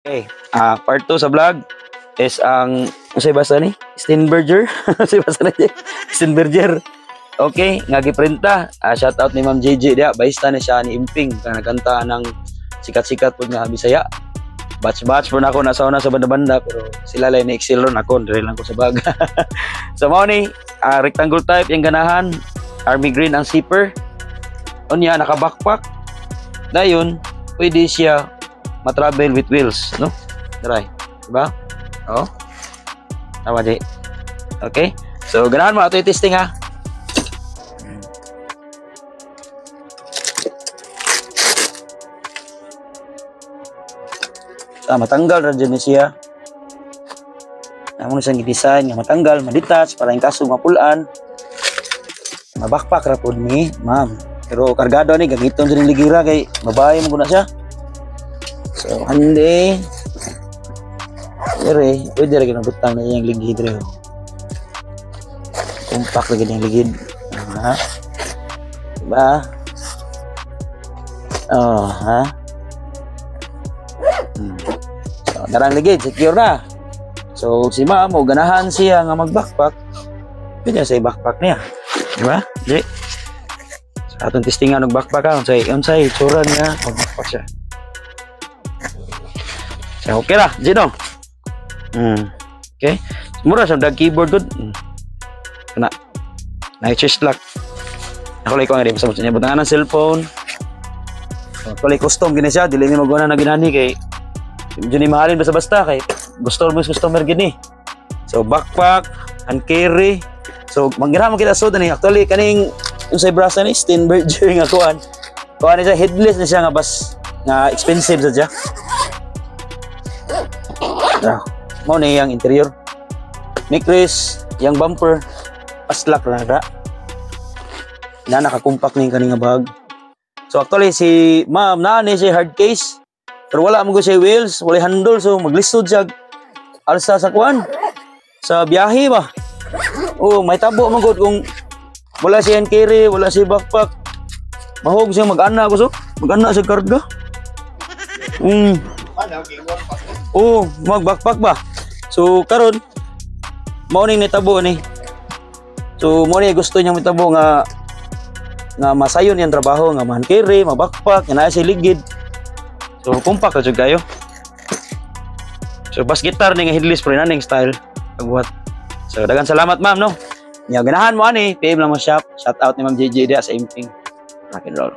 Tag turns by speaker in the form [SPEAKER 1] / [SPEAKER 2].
[SPEAKER 1] Okay, part 2 sa vlog is ang say basta ni Steinberger. Say basta ni Steinberger. Okay, nga giprinta. Shout out ni Ma'am JJ dia, baista ni siya ni Imping kana kanta ng sikat-sikat pud nga Bisaya. Batch po na ako nasa una sa banda-banda pero sila lang ni excel ron ako dire lang ko sa baga. So mao ni rectangle type yung ganahan, army green ang zipper. Unya naka-backpack. Dayon pwede siya ma-travel with wheels, no? Try, diba? Oh. Tama di. Okay? So ganahan mo ato i-testing ha. Matanggal ra dyan siya. Namon siyang i-design nga matanggal, ma-detach para yung kaso mapulaan. Ma-backpack ra pod ni, ma'am. Pero kargado ni gamiton sa ligira kay babae mo guna siya. So handi. Pero pwede ra gyud butang na iyang ligid re. Compact lagi yung ligid. Ha? Diba? Oh, ha? So, darang ligid, secure na. So, si ma'am, ganahan siya nga mag-backpack. Pwede sa backpack niya. Diba? Di? Sa atong testingan ng backpack ha. Unsay, tsura niya, mag-backpack siya. So, okay na, Gino. Okay. Mura sa dag keyboard good. Kana. Na-chest lock. Ako lang ko nga rin. Basta niya butangan ng cellphone. Ako lang custom gini siya. Dili niya maguna na ginani kay medyo ni mahalin basta-basta kay customer gini. So backpack, hand carry. So manggirahan mo kita so dani actually kaning unsay brasa ni Steinberger nga kuan. Kuan siya headless na siya nga bas nga expensive sa siya. Mo na yung interior. Neckcase, yung bumper, paslak lang ra. Na nakakumpak na yung kaninga bag. So actually si ma'am na ni siya hard case. Pero wala mo siya wheels, wala handle, so maglisod siya alsa sa kuan sa biyahe ba. Oh, may tabo man gud kung wala siya hand carry, wala siya backpack. Mahog siya mag-ana ko so. Mag-ana sa karga. Oh, mag-backpack ba? So karon mao ning nitabo ni. So mo ni gusto niya mitabo nga masayon yang trabaho nga man carry, ma-backpack, nga siya ligid. So compact ra jud kayo. So bas guitar ning headless pre naning style pagbuhat. So daghang salamat ma'am no. Nya ganahan mo ani, PM lang mo shop. Shout out ni Ma'am JJ dia sa Imping. Rock and roll.